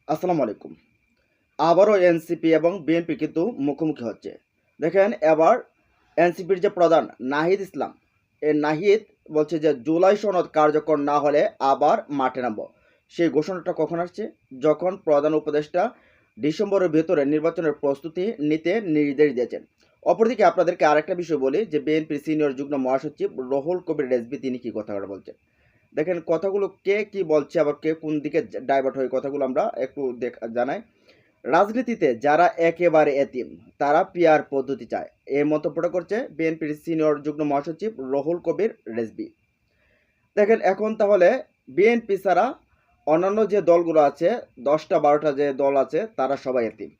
আসসালামু আলাইকুম। আবারও এনসিপি এবং বিএনপি কিন্তু মুখোমুখি হচ্ছে। দেখেন এবার এনসিপির যে প্রধান নাহিদ ইসলাম, এই নাহিদ বলছে যে জুলাই সনদ কার্যকর না হলে আবার মাঠে নামব। সেই ঘোষণাটা কখন আসছে? যখন প্রধান উপদেষ্টা ডিসেম্বরের ভেতরে নির্বাচনের প্রস্তুতি নিতে নির্দেশ দিয়েছেন। অপরদিকে আপনাদেরকে আরেকটা বিষয় বলি যে বিএনপির সিনিয়র যুগ্ম মহাসচিব রুহুল কবির রেজভী তিনি কি কথাটা বলছেন। দেখেন কথাগুলো কে কি বলছে আবার কে কোন দিকে ডাইভার্ট হয়ে কথাগুলো আমরা একটু জানাই। রাজনীতিতে যারা একেবারে এতিম তারা পিয়ার পদ্ধতি চায়, এই মন্তব্যটা করছে বিএনপির সিনিয়র যুগ্ম মহাসচিব রুহুল কবির রেজভী। দেখেন এখন তাহলে বিএনপি ছাড়া অন্যান্য যে দলগুলো আছে 10টা 12টা যে দল আছে তারা সবাই এতিম,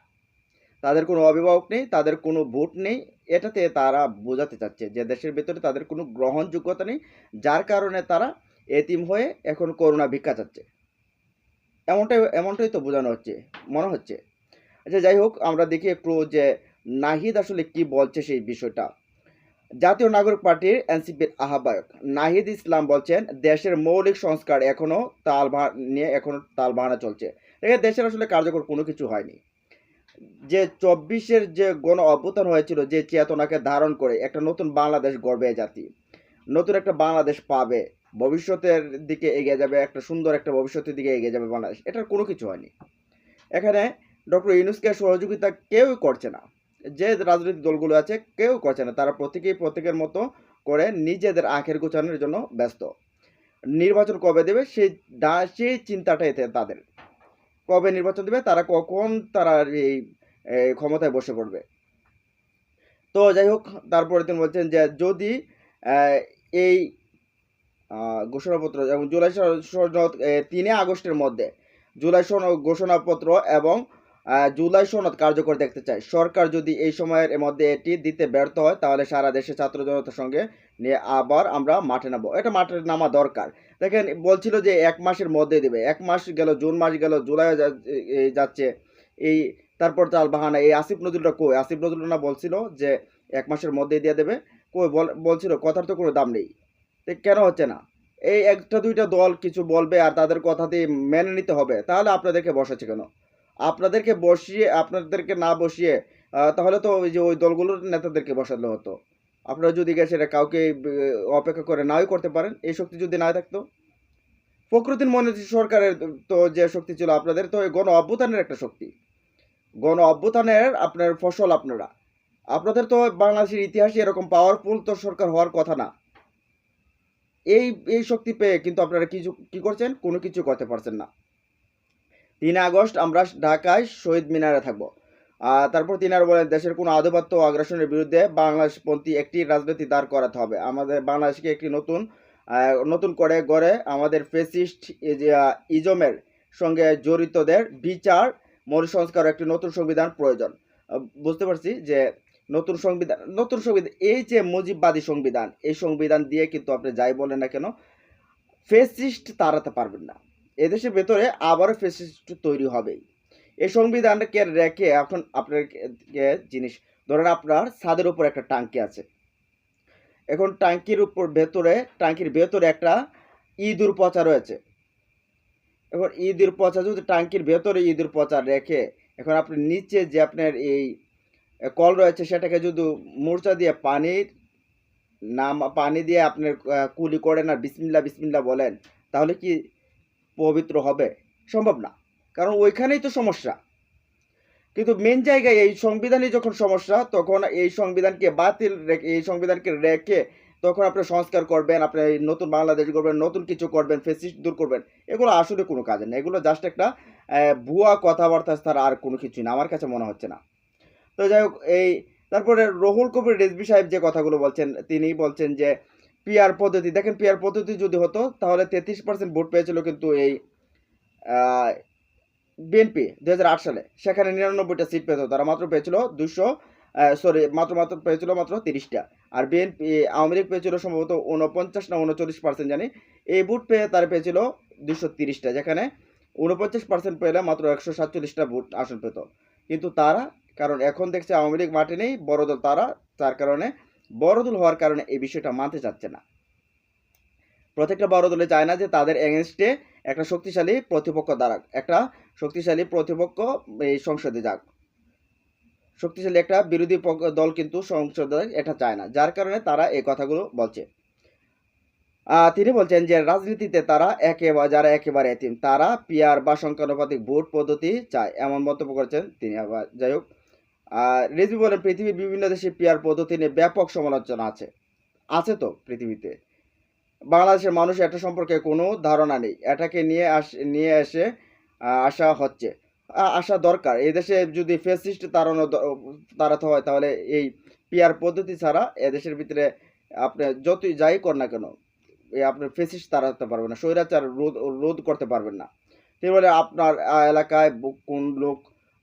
তাদের কোনো অভিভাবক নেই, তাদের কোনো ভোট নেই। এটাতে তারা বোঝাতে চাচ্ছে যে দেশের ভেতরে তাদের কোনো গ্রহণযোগ্যতা নেই, যার কারণে তারা এতিম হয়ে এখন করোনা ভিক্ষা চাচ্ছে। এমনটাই তো বোঝানো হচ্ছে, মনে হচ্ছে। আচ্ছা যাই হোক, আমরা দেখি একটু যে নাহিদ আসলে কি বলছে সেই বিষয়টা। জাতীয় নাগরিক পার্টির এনসিপির আহ্বায়ক নাহিদ ইসলাম বলছেন দেশের মৌলিক সংস্কার এখনো তাল বাহানা চলছে। দেখে দেশের আসলে কার্যকর কোনো কিছু হয়নি। যে 24-এর যে গণ অভ্যুত্থান হয়েছিল, যে চেতনাকে ধারণ করে একটা নতুন বাংলাদেশ গড়বে জাতি, নতুন একটা বাংলাদেশ পাবে, ভবিষ্যতের দিকে এগিয়ে যাবে, একটা সুন্দর একটা ভবিষ্যতের দিকে এগিয়ে যাবে বাংলাদেশ, এটার কোনো কিছু হয়নি। এখানে ডক্টর ইউনূসকে সহযোগিতা কেউই করছে না, যে রাজনৈতিক দলগুলো আছে কেউ করছে না, তারা প্রত্যেকের মতো করে নিজেদের আখের গোছানোর জন্য ব্যস্ত। নির্বাচন কবে দেবে সেই চিন্তাটাই তাদের, কবে নির্বাচন দেবে, তারা কখন তারা এই ক্ষমতায় বসে পড়বে। তো যাই হোক, তারপরে তিনি বলছেন যে যদি এই ঘোষণাপত্র এবং জুলাই সনদ 3 আগস্টের মধ্যে জুলাই সনদ ঘোষণাপত্র এবং জুলাই সনদ কার্যকর দেখতে চায়, সরকার যদি এই সময়ের মধ্যে এটি দিতে ব্যর্থ হয় তাহলে সারা দেশে ছাত্র জনতার সঙ্গে নিয়ে আবার আমরা মাঠে নামবো। এটা মাঠে নামা দরকার। দেখেন বলছিল যে 1 মাসের মধ্যে দেবে, 1 মাস গেল, জুন মাস গেল, জুলাই যাচ্ছে। এই তারপর তাল বাহানা, এই আসিফ নজরুলটা কই? আসিফ নজরুল না বলছিল যে 1 মাসের মধ্যেই দিয়ে দেবে? কই বলছিল, কথার তো কোনো দাম নেই। কেন হচ্ছে না? এই একটা দুইটা দল কিছু বলবে আর তাদের কথাতেই মেনে নিতে হবে, তাহলে আপনাদেরকে বসাচ্ছে কেন? আপনাদেরকে না বসিয়ে তাহলে তো ওই যে ওই দলগুলোর নেতাদেরকে বসালে হতো। আপনারা যদি সেটা কাউকে অপেক্ষা করে নাই করতে পারেন, এই শক্তি যদি না থাকতো। ফখরুদ্দিন মনির সরকারের তো যে শক্তি ছিল, আপনাদের তো গণ অভ্যুত্থানের একটা শক্তি, গণ অভ্যুত্থানের আপনার ফসল আপনাদের তো বাংলাদেশের ইতিহাসে এরকম পাওয়ারফুল তো সরকার হওয়ার কথা না। এই এই শক্তি পেয়ে কিন্তু আপনারা কি করছেন? কোনো কিছু করতে পারছেন না। 3 আগস্ট আমরা ঢাকায় শহীদ মিনারে থাকবো। তারপর তিনি আরো বলেন দেশের কোনো আধিপত্য ও আগ্রাসনের বিরুদ্ধে বাংলাদেশপন্থী একটি রাজনীতি দাঁড় করাতে হবে। আমাদের বাংলাদেশকে একটি নতুন করে গড়ে আমাদের ফেসিস্ট ইজমের সঙ্গে জড়িতদের বিচার, মরুসংস্কার, একটি নতুন সংবিধান প্রয়োজন। বুঝতে পারছি যে নতুন সংবিধান এই যে মুজিববাদী সংবিধান, এই সংবিধান দিয়ে কিন্তু আপনি যাই বলেন না কেন ফেসিস্ট তাড়াতে পারবেন না। এদেশের ভেতরে আবারও ফেসিস্ট তৈরি হবেই। এই সংবিধানকে রেখে এখন আপনার জিনিস, ধরেন আপনার ছাদের উপর একটা টাঙ্কি আছে, এখন টাঙ্কির ভেতরে একটা ইঁদুর পচা রয়েছে। এখন ইঁদুর পচা যদি টাঙ্কির ভেতরে ইঁদুর পচা রেখে এখন আপনি নিচে যে আপনার এই কল রয়েছে সেটাকে যদি মূর্ছা দিয়ে পানি দিয়ে আপনার কুলি করেন আর বিসমিল্লা বিসমিল্লা বলেন, তাহলে কি পবিত্র হবে? সম্ভব না, কারণ ওইখানেই তো সমস্যা। কিন্তু মেন জায়গায় এই সংবিধানই যখন সমস্যা, তখন এই সংবিধানকে রেখে তখন আপনি সংস্কার করবেন, আপনি নতুন বাংলাদেশ করবেন, নতুন কিছু করবেন, ফেসিস্ট দূর করবেন, এগুলো আসলে কোনো কাজে না। এগুলো জাস্ট একটা ভুয়া কথাবার্তা ছাড়া আর কোনো কিছুই না, আমার কাছে মনে হচ্ছে না। তো যাই হোক, তারপরে রুহুল কবির রিজভী সাহেব যে কথাগুলো বলছেন, তিনি বলছেন যে পিআর পদ্ধতি, দেখেন পিআর পদ্ধতি যদি হতো তাহলে 33% ভোট পেয়েছিল কিন্তু এই বিএনপি 2008 সালে, সেখানে 99টা সিট পেত, তারা মাত্র পেয়েছিল 30টা। আর বিএনপি আওয়ামী লীগ পেয়েছিল সম্ভবত 49 না 39% জানি। এই ভোট পেয়ে তারা পেয়েছিল 230টা, যেখানে 49% পেলে মাত্র 147টা ভোট আসন পেত। কিন্তু তারা, কারণ এখন দেখছে আওয়ামী লীগ মাঠে নেই, বড় দল তারা, তার কারণে বড় দল হওয়ার কারণে এই বিষয়টা মানতে চাচ্ছে না। প্রত্যেকটা বড় দলে চায় না যে তাদের এগেনস্টে একটা শক্তিশালী প্রতিপক্ষ দাঁড়াক, একটা শক্তিশালী প্রতিপক্ষ এই সংসদে যাক, শক্তিশালী একটা বিরোধী দল কিন্তু সংসদে এটা চায় না, যার কারণে তারা এই কথাগুলো বলছে। তিনি বলছেন যে রাজনীতিতে তারা যারা একেবারে এতিম তারা পিয়ার বা সংখ্যানুপাতিক ভোট পদ্ধতি চায়, এমন মন্তব্য করেছেন তিনি। আবার যাই হোক, রিজভী বলেন পৃথিবীর বিভিন্ন দেশে পিয়ার পদ্ধতি নিয়ে ব্যাপক সমালোচনা আছে তো পৃথিবীতে। বাংলাদেশের মানুষ এটা সম্পর্কে কোনো ধারণা নেই, এটাকে নিয়ে এসে আসা হচ্ছে, আসা দরকার। এই দেশে যদি ফ্যাসিস্ট তাড়াতে হয় তাহলে এই পিয়ার পদ্ধতি ছাড়া এদেশের ভিতরে আপনি যতই যাই কর না কেন আপনার ফ্যাসিস্ট তাড়াতে পারবেন না, স্বৈরাচার রোধ করতে পারবেন না। তিনি বলে আপনার এলাকায় কোন লোক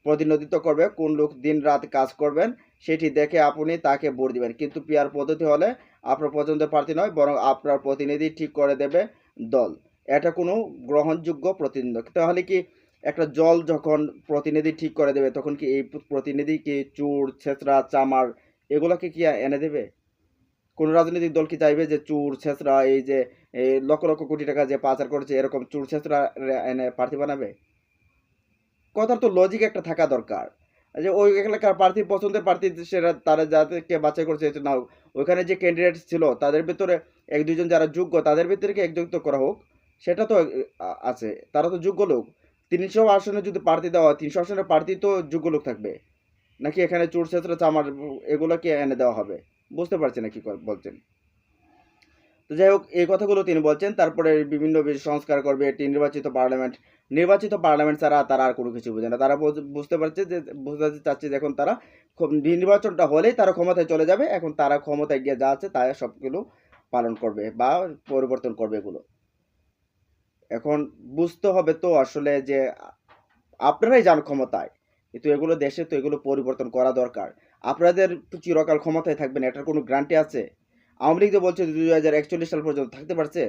প্রতিনিধিত্ব করবে, কোন লোক দিন রাত কাজ করবেন সেটি দেখে আপনি তাকে ভোট দিবেন, কিন্তু পিয়ার পদ্ধতি হলে আপনার পছন্দের প্রার্থী নয় বরং আপনার প্রতিনিধি ঠিক করে দেবে দল, এটা কোনো গ্রহণযোগ্য প্রতিনিধি। তাহলে কি একটা দল যখন প্রতিনিধি ঠিক করে দেবে তখন কি এই প্রতিনিধি কি চোর ছেঁচড়া চামার এগুলোকে কি এনে দেবে? কোন রাজনৈতিক দল কি চাইবে যে চোর ছেঁচড়া এই যে এই লক্ষ লক্ষ কোটি টাকা যে পাচার করেছে এরকম চোর ছেঁচড়া এনে প্রার্থী বানাবে? কথার তো লজিক একটা থাকা দরকার যে ওই এলাকার প্রার্থী পছন্দের প্রার্থী সেরা তারা যাদেরকে বাছাই করছে না, ওইখানে যে ক্যান্ডিডেট ছিল তাদের ভিতরে এক দুজন যারা যোগ্য তাদের ভিতরে কি একজন তো করা হোক, সেটা তো আছে, তারা তো যোগ্য লোক। 300 আসনে যদি প্রার্থী দেওয়া হয় 300 আসনের প্রার্থী তো যোগ্য লোক থাকবে, নাকি এখানে চোর ছেঁচড়া চামার এগুলোকে এনে দেওয়া হবে? বুঝতে পারছি না কি বলছেন। তো যাই হোক এই কথাগুলো তিনি বলছেন। তারপরে বিভিন্ন সংস্কার করবে এটি নির্বাচিত পার্লামেন্ট ছাড়া তারা আর কোনো কিছু বোঝে না। তারা বুঝতে পারছে যে বুঝতে চাচ্ছে যে এখন তারা নির্বাচনটা হলেই তারা ক্ষমতায় চলে যাবে, এখন তারা ক্ষমতায় গিয়ে যা আছে তাই সবগুলো পালন করবে বা পরিবর্তন করবে এগুলো। এখন বুঝতে হবে তো আসলে যে আপনারাই যান ক্ষমতায়, কিন্তু এগুলো দেশে তো এগুলো পরিবর্তন করা দরকার। আপনাদের চিরকাল ক্ষমতায় থাকবেন এটার কোনো গ্যারান্টি আছে? আওয়ামী লীগ যে বলছে 2041 সাল পর্যন্ত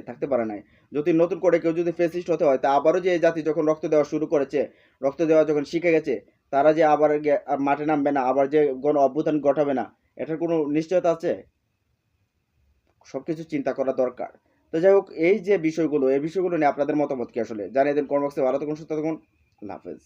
থাকতে পারে নাই। যদি নতুন করে কেউ যদি ফেসিস্ট হতে হয় তা আবারও যে এই জাতি যখন রক্ত দেওয়া শুরু করেছে, রক্ত দেওয়া যখন শিখে গেছে, তারা যে আবার মাঠে নামবে না, আবার যে গণ অভ্যুত্থান ঘটাবে না, এটার কোনো নিশ্চয়তা আছে? সবকিছু চিন্তা করা দরকার। তো যাই হোক এই যে বিষয়গুলো এই বিষয়গুলো নিয়ে আপনাদের মতামত কি আসলে জানিয়ে দিন কমেন্ট বক্সে। ভালো থাকুন, সুস্থ থাকুন, আল্লাহ হাফেজ।